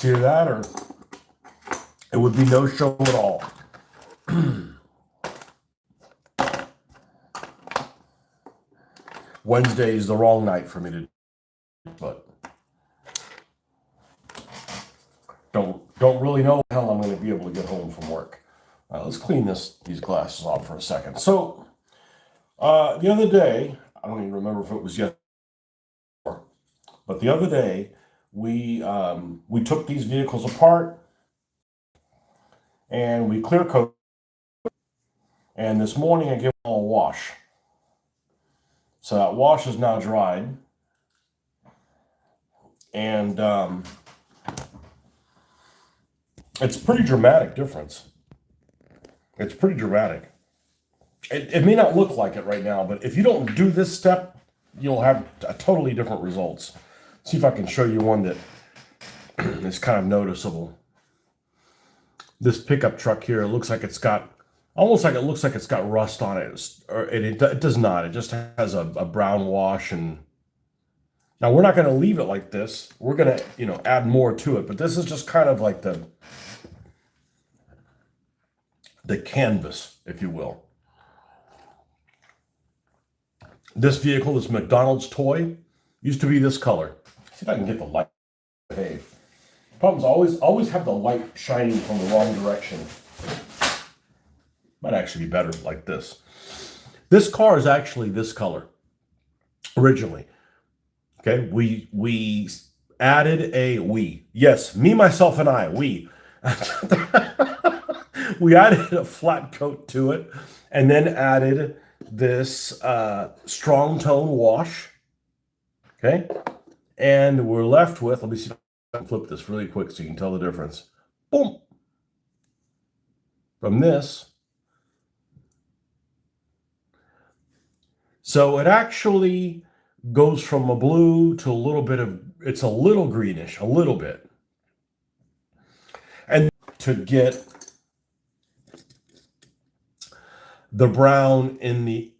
See that, or it would be no show at all. Wednesday is the wrong night for me to, but don't really know how I'm going to be able to get home from work. Let's clean these glasses off for a second. So the other day, I don't even remember if it was yesterday, but the other day we took these vehicles apart and we clear coated. And this morning I gave them all a wash. So that wash is now dried, and it's a pretty dramatic difference. It's pretty dramatic. It may not look like it right now, but if you don't do this step, you'll have a totally different results. See if I can show you one that is kind of noticeable. This pickup truck here, it looks like it's got, almost like it looks like it's got rust on it. It does not. It just has a brown wash. And now we're not going to leave it like this. We're going to, add more to it. But this is just kind of like the canvas, if you will. This vehicle, this McDonald's toy, used to be this color. See if I can get the light to behave. Problems always have the light shining from the wrong direction. Might actually be better like this. This car is actually this color originally. Okay, we added yes, me, myself, and I, we added a flat coat to it, and then added this strong tone wash. Okay, and we're left with, let me see if I can flip this really quick so you can tell the difference. Boom. From this. So it actually goes from a blue to a little bit of, it's a little greenish, a little bit. And to get the brown in the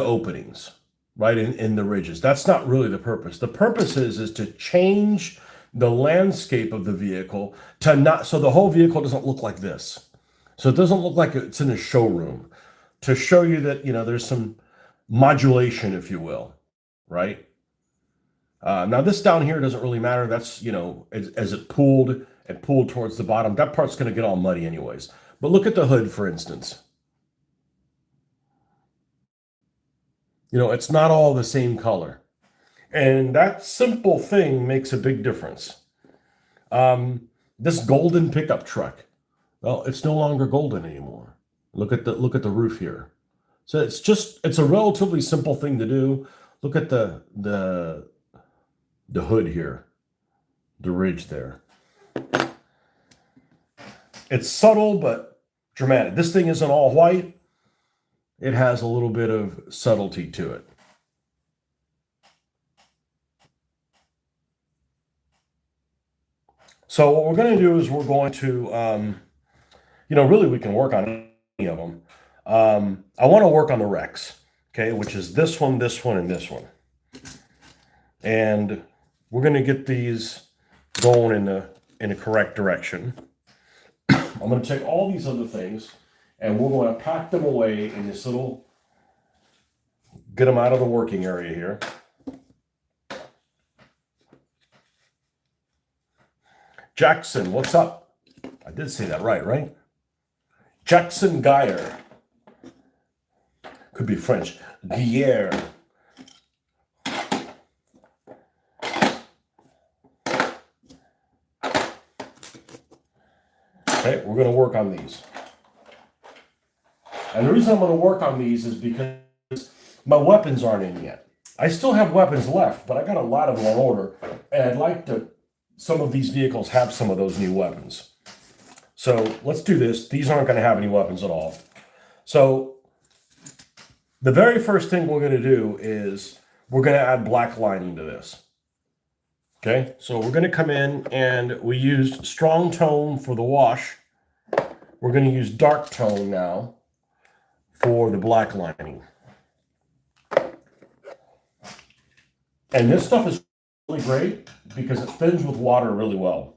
openings, right, in the ridges. That's not really the purpose. The purpose is to change the landscape of the vehicle to not, so the whole vehicle doesn't look like this. So it doesn't look like it's in a showroom, to show you that, there's some modulation, if you will, right? Now this down here doesn't really matter. That's, as it pulled towards the bottom, that part's going to get all muddy anyways. But look at the hood, for instance. It's not all the same color. And that simple thing makes a big difference. This golden pickup truck, well, it's no longer golden anymore. Look at the roof here. So it's a relatively simple thing to do. Look at the hood here, the ridge there. It's subtle but dramatic. This thing isn't all white. It has a little bit of subtlety to it. So what we're going to do is we're going to, really we can work on any of them. I want to work on the Rex, okay, which is this one, and this one. And we're going to get these going in the correct direction. I'm going to take all these other things and we're going to pack them away in this little, get them out of the working area here. Jackson, what's up? I did say that right? Jackson Geyer. Could be French. Guerre. Okay, we're going to work on these. And the reason I'm going to work on these is because my weapons aren't in yet. I still have weapons left, but I got a lot of them on order, and I'd like to, some of these vehicles have some of those new weapons. So let's do this. These aren't going to have any weapons at all. So the very first thing we're going to do is we're going to add black lining to this. Okay, so we're going to come in and we used strong tone for the wash. We're going to use dark tone now for the black lining. And this stuff is really great because it thins with water really well.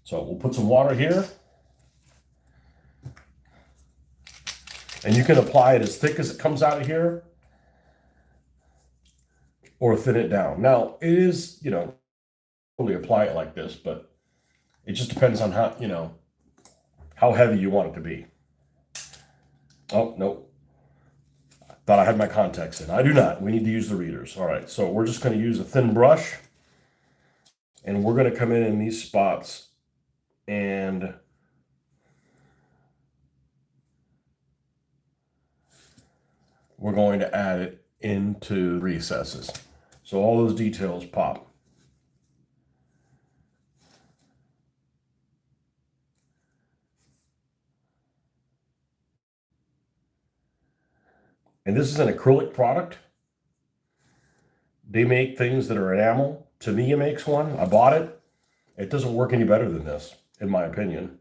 So we'll put some water here. And you can apply it as thick as it comes out of here or thin it down. Now, it is, totally apply it like this, but it just depends on how heavy you want it to be. Oh, no. Thought I had my contacts in. I do not. We need to use the readers. All right, so we're just going to use a thin brush, and we're going to come in these spots and we're going to add it into recesses. So all those details pop. And this is an acrylic product. They make things that are enamel. Tamiya makes one. I bought it. It doesn't work any better than this, in my opinion.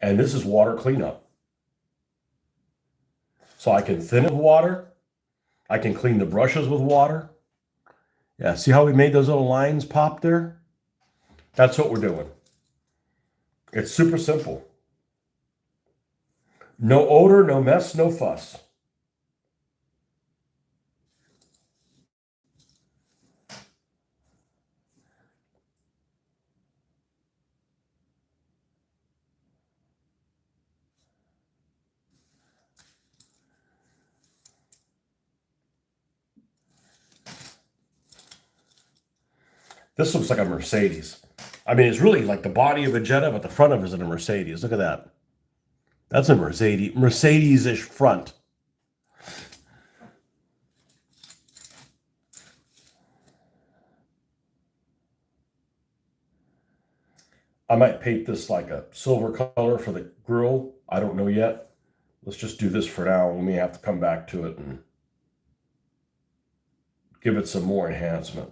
And this is water cleanup. So I can thin it with water. I can clean the brushes with water. Yeah, see how we made those little lines pop there? That's what we're doing. It's super simple. No odor, no mess, no fuss. This looks like a Mercedes. I mean, it's really like the body of a Jetta, but the front of it is in a Mercedes. Look at that. That's a Mercedes-ish front. I might paint this like a silver color for the grill. I don't know yet. Let's just do this for now. We may have to come back to it and give it some more enhancement.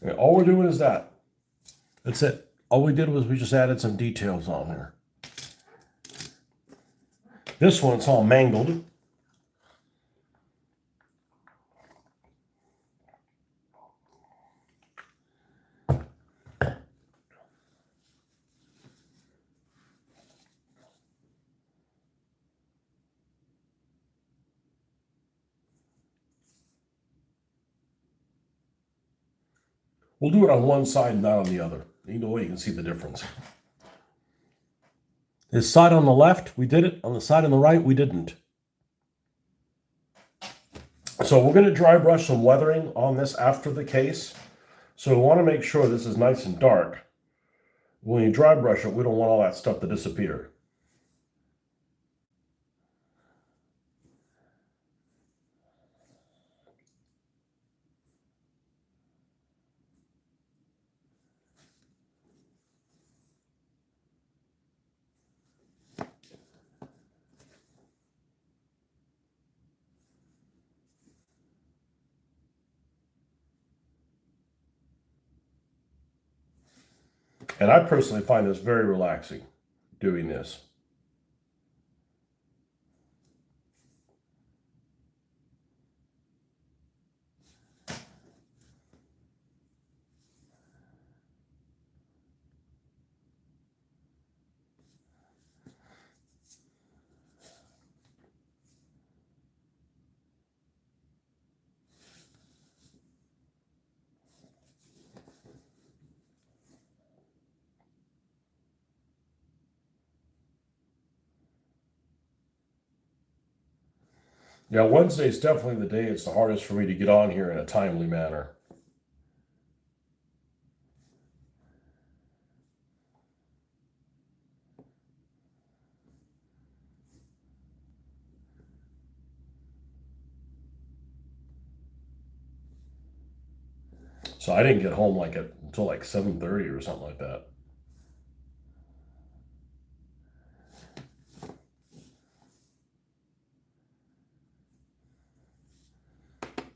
And all we're doing is that. That's it. All we did was we just added some details on here. This one, it's all mangled. We'll do it on one side, not on the other. Either way, you can see the difference. This side on the left, we did it. On the side on the right, we didn't. So we're going to dry brush some weathering on this after the case. So we want to make sure this is nice and dark. When you dry brush it, we don't want all that stuff to disappear. And I personally find this very relaxing, doing this. Yeah, Wednesday is definitely the day it's the hardest for me to get on here in a timely manner. So I didn't get home until like 7:30 or something like that.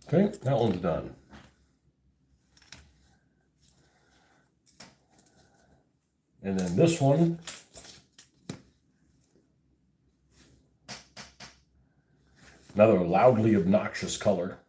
Okay, that one's done. And then this one, another loudly obnoxious color.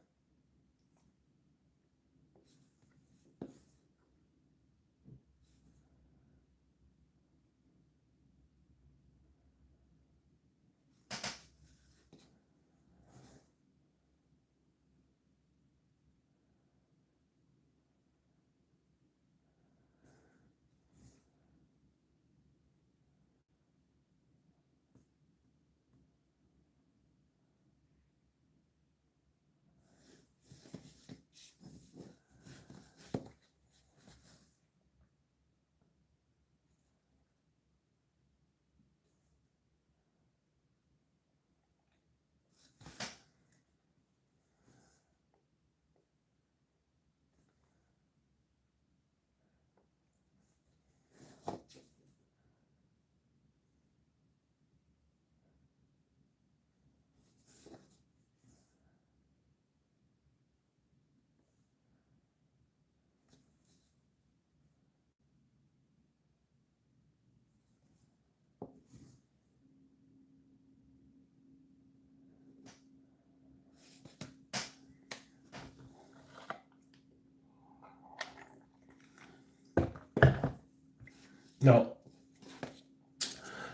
Now,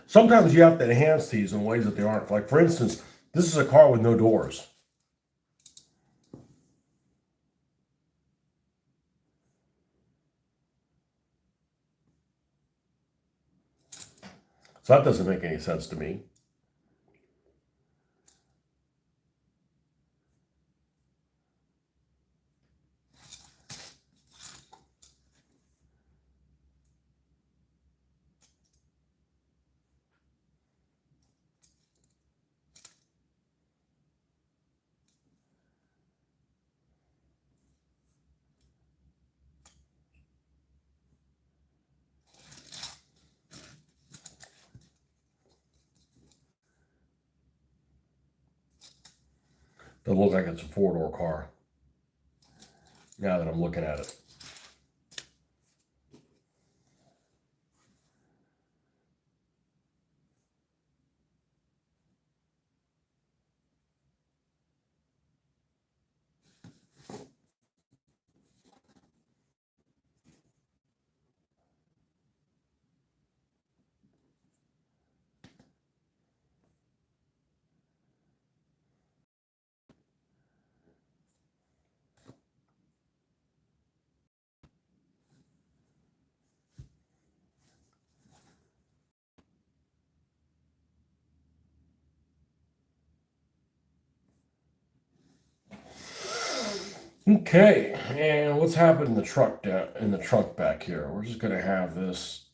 sometimes you have to enhance these in ways that they aren't. Like, for instance, this is a car with no doors. So that doesn't make any sense to me. Doesn't look like it's a four-door car, now that I'm looking at it. Okay, and what's happened in the truck back here? We're just gonna have this.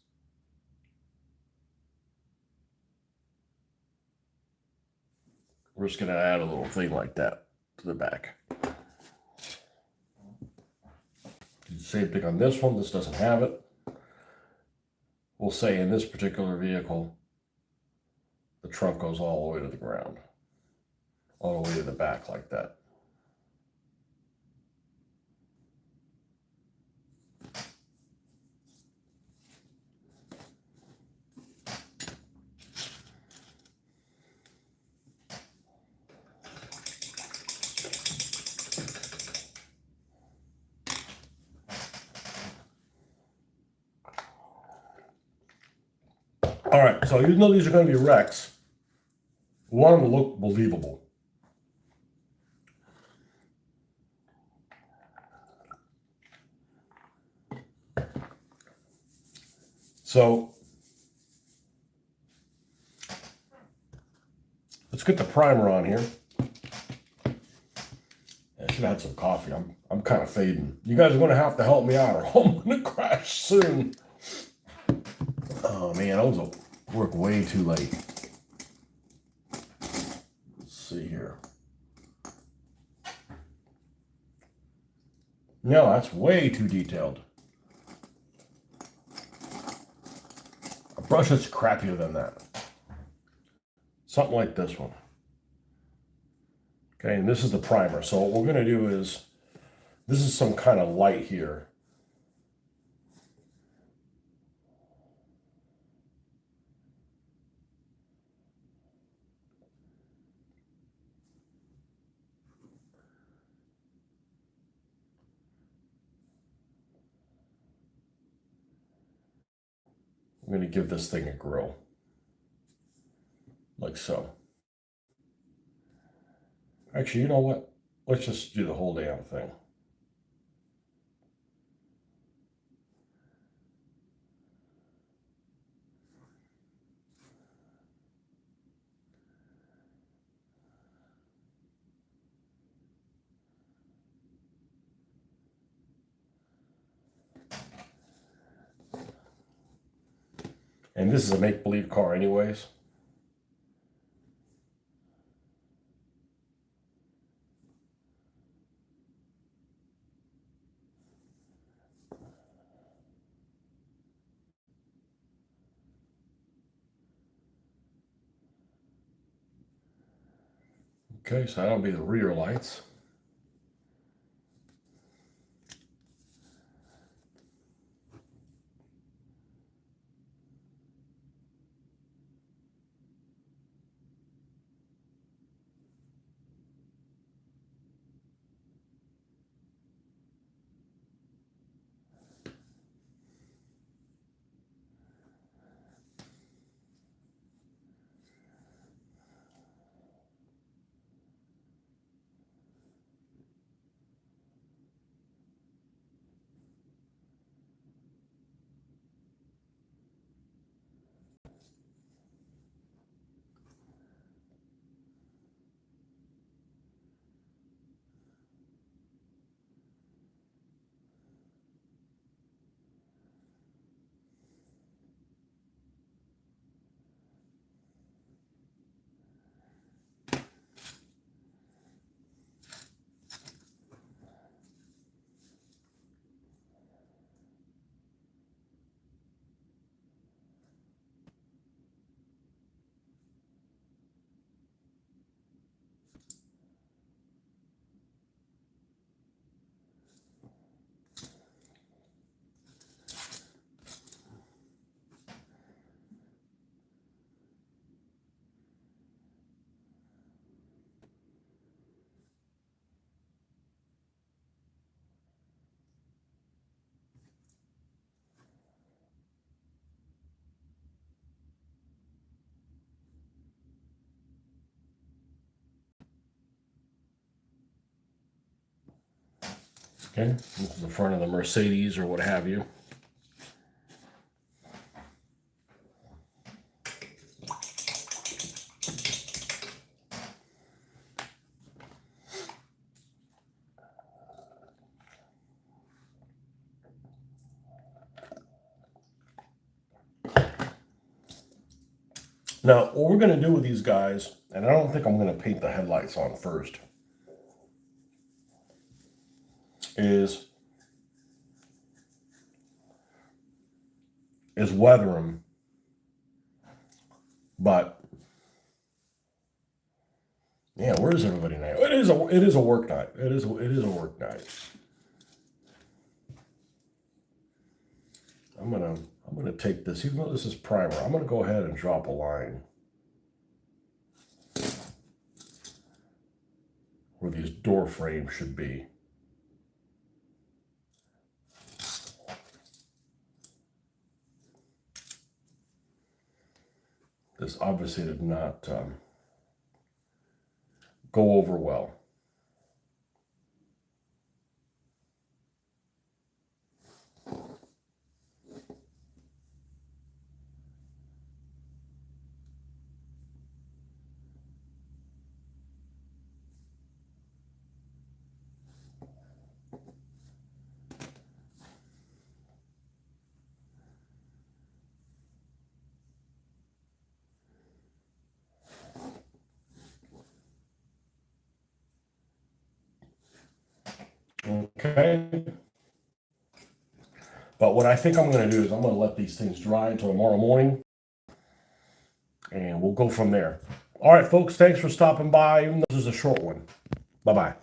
We're just gonna add a little thing like that to the back. Do the same thing on this one. This doesn't have it. We'll say in this particular vehicle, the trunk goes all the way to the ground, all the way to the back like that. All right, so even though these are going to be wrecks, we want them to look believable. So let's get the primer on here. I should have had some coffee. I'm kind of fading. You guys are going to have to help me out, or I'm going to crash soon. Oh man, I was at work way too late. Let's see here. No, that's way too detailed. A brush that's crappier than that. Something like this one. Okay, and this is the primer. So what we're going to do is, this is some kind of light here. I'm going to give this thing a grill, like so. Actually, you know what? Let's just do the whole damn thing. And this is a make-believe car anyways. Okay, so that'll be the rear lights. Okay, this is the front of the Mercedes or what have you. Now, what we're going to do with these guys, and I don't think I'm going to paint the headlights on first, is weather them. But yeah, where is everybody now? It is a work night. It is a work night. I'm gonna take this, even though this is primer. I'm gonna go ahead and drop a line where these door frames should be. This obviously did not go over well. Okay. But what I think I'm going to do is I'm going to let these things dry until tomorrow morning, and we'll go from there. All right, folks, thanks for stopping by, even though this is a short one. Bye-bye.